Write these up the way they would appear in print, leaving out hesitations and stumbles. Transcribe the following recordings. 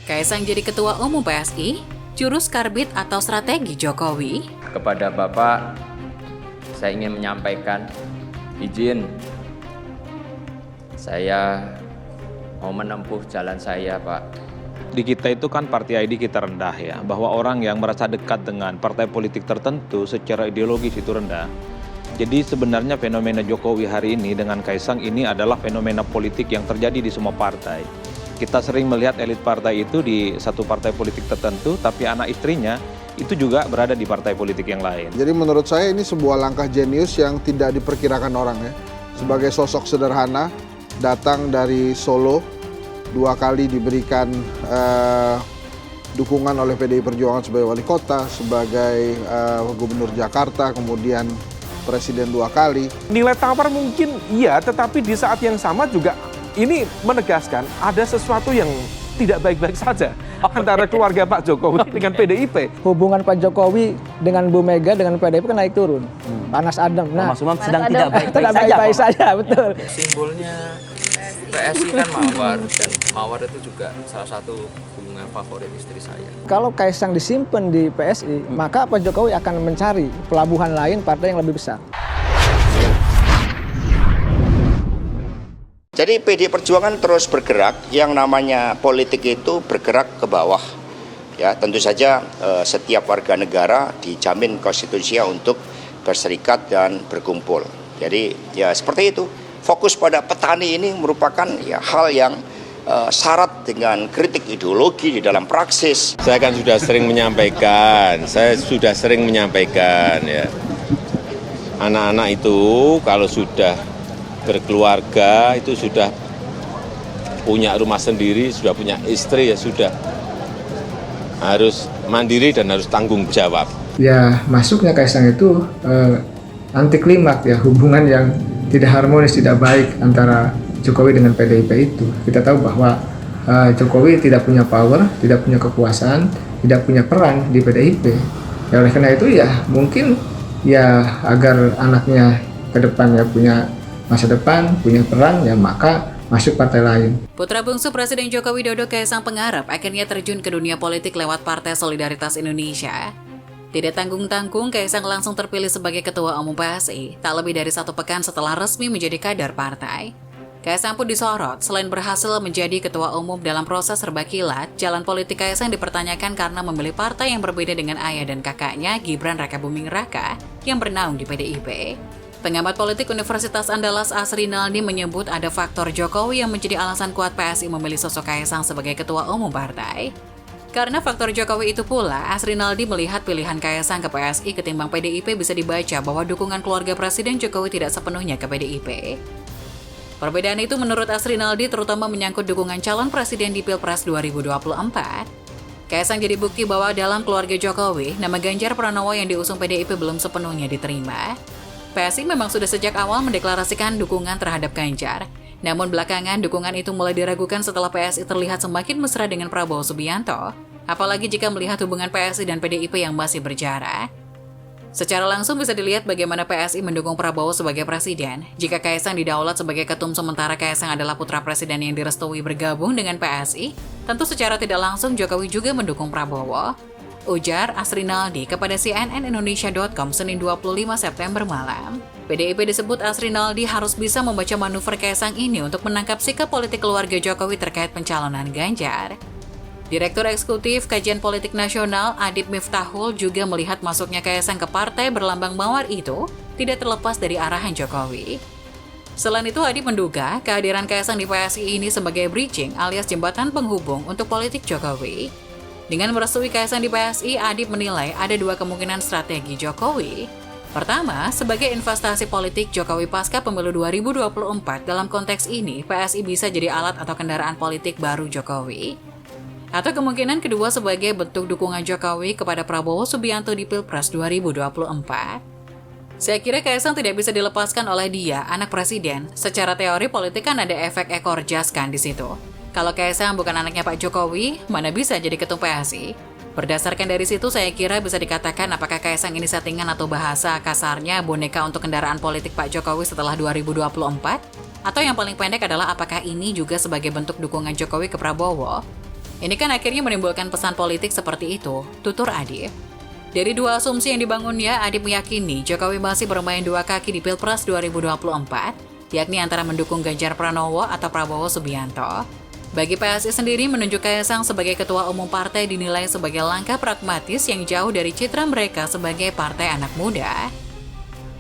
Kaisang jadi Ketua Umum PSI, jurus karbit atau strategi Jokowi. Kepada Bapak, saya ingin menyampaikan izin. Saya mau menempuh jalan saya, Pak. Di kita itu kan partai ID kita rendah ya, bahwa orang yang merasa dekat dengan partai politik tertentu secara ideologis itu rendah. Jadi sebenarnya fenomena Jokowi hari ini dengan Kaisang ini adalah fenomena politik yang terjadi di semua partai. Kita sering melihat elit partai itu di satu partai politik tertentu, tapi anak istrinya itu juga berada di partai politik yang lain. Jadi menurut saya ini sebuah langkah jenius yang tidak diperkirakan orang ya. Sebagai sosok sederhana, datang dari Solo, 2 kali diberikan dukungan oleh PDI Perjuangan sebagai wali kota, sebagai gubernur Jakarta, kemudian presiden 2 kali. Nilai tawar mungkin iya, tetapi di saat yang sama juga ini menegaskan ada sesuatu yang tidak baik-baik saja antara keluarga Pak Jokowi dengan PDIP. Hubungan Pak Jokowi dengan Bu Mega dengan PDIP kan naik turun, panas adem. Nah, Mas Umam sedang tidak baik-baik saja, betul. Simbolnya PSI kan mawar, dan mawar itu juga salah satu bunga favorit istri saya. Kalau Kaisang disimpan di PSI, maka Pak Jokowi akan mencari pelabuhan lain partai yang lebih besar. Jadi PD Perjuangan terus bergerak, yang namanya politik itu bergerak ke bawah. Ya, tentu saja setiap warga negara dijamin konstitusinya untuk berserikat dan berkumpul. Jadi ya seperti itu. Fokus pada petani ini merupakan ya hal yang syarat dengan kritik ideologi di dalam praksis. Saya kan sudah sering menyampaikan, ya. Anak-anak itu kalau sudah berkeluarga, itu sudah punya rumah sendiri, sudah punya istri, ya sudah harus mandiri dan harus tanggung jawab. Ya, masuknya Kaisang itu anti klimaks ya, hubungan yang tidak harmonis, tidak baik antara Jokowi dengan PDIP itu. Kita tahu bahwa Jokowi tidak punya power, tidak punya kekuasaan, tidak punya peran di PDIP. Ya, oleh karena itu ya mungkin ya agar anaknya ke depan ya punya masa depan, punya peran, ya maka masuk partai lain. Putra bungsu Presiden Joko Widodo Kaisang Pangarep akhirnya terjun ke dunia politik lewat Partai Solidaritas Indonesia. Tidak tanggung-tanggung, Kaisang langsung terpilih sebagai Ketua Umum PSI, tak lebih dari 1 pekan setelah resmi menjadi kader partai. Kaisang pun disorot, selain berhasil menjadi Ketua Umum dalam proses serba kilat, jalan politik Kaisang dipertanyakan karena memilih partai yang berbeda dengan ayah dan kakaknya, Gibran Rakabuming Raka, yang bernaung di PDIP. Pengamat politik Universitas Andalas Asrinaldi menyebut ada faktor Jokowi yang menjadi alasan kuat PSI memilih sosok Kaisang sebagai Ketua Umum partai. Karena faktor Jokowi itu pula, Asrinaldi melihat pilihan Kaisang ke PSI ketimbang PDIP bisa dibaca bahwa dukungan keluarga Presiden Jokowi tidak sepenuhnya ke PDIP. Perbedaan itu menurut Asrinaldi terutama menyangkut dukungan calon presiden di Pilpres 2024. Kaisang jadi bukti bahwa dalam keluarga Jokowi, nama Ganjar Pranowo yang diusung PDIP belum sepenuhnya diterima. PSI memang sudah sejak awal mendeklarasikan dukungan terhadap Ganjar. Namun belakangan dukungan itu mulai diragukan setelah PSI terlihat semakin mesra dengan Prabowo Subianto. Apalagi jika melihat hubungan PSI dan PDIP yang masih berjarak. Secara langsung bisa dilihat bagaimana PSI mendukung Prabowo sebagai presiden. Jika Kaisang didaulat sebagai ketum sementara Kaisang adalah putra presiden yang direstui bergabung dengan PSI, tentu secara tidak langsung Jokowi juga mendukung Prabowo. Ujar Asrinaldi kepada CNNindonesia.com Senin 25 September malam. PDIP disebut Asrinaldi harus bisa membaca manuver Kaisang ini untuk menangkap sikap politik keluarga Jokowi terkait pencalonan Ganjar. Direktur Eksekutif Kajian Politik Nasional Adib Miftahul juga melihat masuknya Kaisang ke partai berlambang mawar itu tidak terlepas dari arahan Jokowi. Selain itu, Adib menduga kehadiran Kaisang di PSI ini sebagai bridging alias jembatan penghubung untuk politik Jokowi. Dengan merestui Kaisang di PSI, Adib menilai ada 2 kemungkinan strategi Jokowi. Pertama, sebagai investasi politik Jokowi pasca pemilu 2024, dalam konteks ini, PSI bisa jadi alat atau kendaraan politik baru Jokowi. Atau kemungkinan kedua sebagai bentuk dukungan Jokowi kepada Prabowo Subianto di Pilpres 2024. Saya kira Kaisang tidak bisa dilepaskan oleh dia, anak presiden. Secara teori politik kan ada efek ekor jas kan di situ. Kalau Kaisang bukan anaknya Pak Jokowi, mana bisa jadi ketum PSI? Berdasarkan dari situ, saya kira bisa dikatakan apakah Kaisang ini settingan atau bahasa kasarnya boneka untuk kendaraan politik Pak Jokowi setelah 2024? Atau yang paling pendek adalah apakah ini juga sebagai bentuk dukungan Jokowi ke Prabowo? Ini kan akhirnya menimbulkan pesan politik seperti itu, tutur Adib. Dari dua asumsi yang dibangunnya, Adib meyakini Jokowi masih bermain dua kaki di Pilpres 2024, yakni antara mendukung Ganjar Pranowo atau Prabowo Subianto. Bagi PSI sendiri, menunjuk Kaisang sebagai ketua umum partai dinilai sebagai langkah pragmatis yang jauh dari citra mereka sebagai partai anak muda.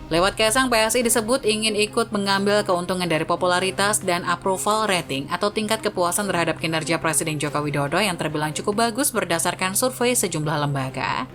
Lewat Kaisang, PSI disebut ingin ikut mengambil keuntungan dari popularitas dan approval rating atau tingkat kepuasan terhadap kinerja Presiden Joko Widodo yang terbilang cukup bagus berdasarkan survei sejumlah lembaga.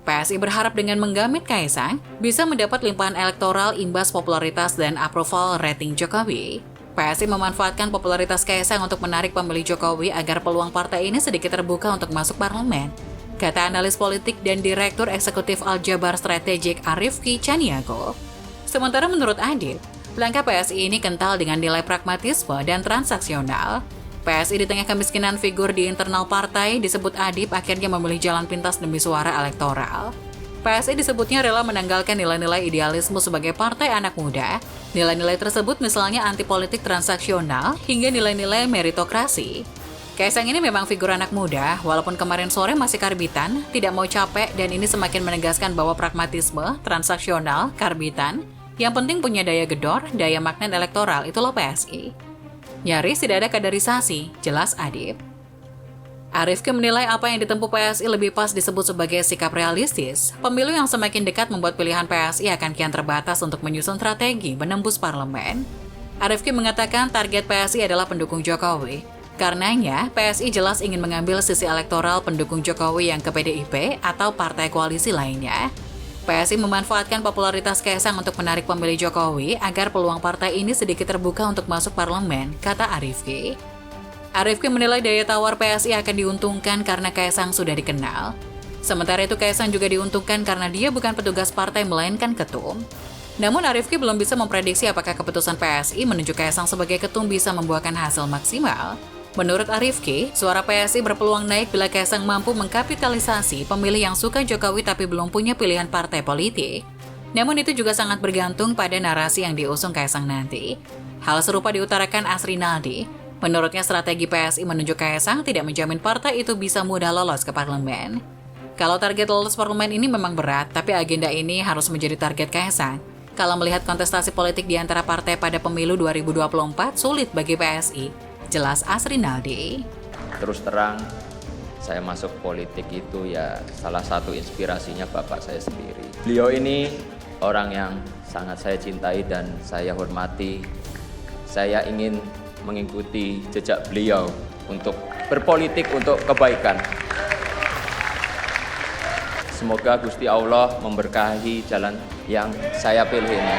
PSI berharap dengan menggamit Kaisang bisa mendapat limpahan elektoral imbas popularitas dan approval rating Jokowi. PSI memanfaatkan popularitas Kaisang untuk menarik pemilih Jokowi agar peluang partai ini sedikit terbuka untuk masuk parlemen, kata analis politik dan Direktur Eksekutif Aljabar Strategik Arifki Caniago. Sementara menurut Adib, langkah PSI ini kental dengan nilai pragmatisme dan transaksional. PSI di tengah kemiskinan figur di internal partai disebut Adib akhirnya memilih jalan pintas demi suara elektoral. PSI disebutnya rela menanggalkan nilai-nilai idealisme sebagai partai anak muda. Nilai-nilai tersebut misalnya anti politik transaksional hingga nilai-nilai meritokrasi. Kaisang ini memang figur anak muda, walaupun kemarin sore masih karbitan, tidak mau capek dan ini semakin menegaskan bahwa pragmatisme, transaksional, karbitan, yang penting punya daya gedor, daya magnet elektoral, itulah PSI. Nyaris tidak ada kaderisasi, jelas Adib. Arifki menilai apa yang ditempuh PSI lebih pas disebut sebagai sikap realistis. Pemilu yang semakin dekat membuat pilihan PSI akan kian terbatas untuk menyusun strategi menembus parlemen. Arifki mengatakan target PSI adalah pendukung Jokowi. Karenanya, PSI jelas ingin mengambil sisi elektoral pendukung Jokowi yang ke PDIP atau partai koalisi lainnya. PSI memanfaatkan popularitas Kaisang untuk menarik pemilih Jokowi agar peluang partai ini sedikit terbuka untuk masuk parlemen, kata Arifki. Arifki menilai daya tawar PSI akan diuntungkan karena Kaisang sudah dikenal. Sementara itu Kaisang juga diuntungkan karena dia bukan petugas partai melainkan ketum. Namun Arifki belum bisa memprediksi apakah keputusan PSI menunjuk Kaisang sebagai ketum bisa membuahkan hasil maksimal. Menurut Arifki, suara PSI berpeluang naik bila Kaisang mampu mengkapitalisasi pemilih yang suka Jokowi tapi belum punya pilihan partai politik. Namun itu juga sangat bergantung pada narasi yang diusung Kaisang nanti. Hal serupa diutarakan Asri Naldi. Menurutnya strategi PSI menunjuk Kaisang tidak menjamin partai itu bisa mudah lolos ke parlemen. Kalau target lolos parlemen ini memang berat, tapi agenda ini harus menjadi target Kaisang. Kalau melihat kontestasi politik di antara partai pada pemilu 2024 sulit bagi PSI. Jelas Asri Naldi. Terus terang, saya masuk politik itu ya salah satu inspirasinya bapak saya sendiri. Beliau ini orang yang sangat saya cintai dan saya hormati. Saya ingin mengikuti jejak beliau untuk berpolitik untuk kebaikan. Semoga Gusti Allah memberkahi jalan yang saya pilih ini.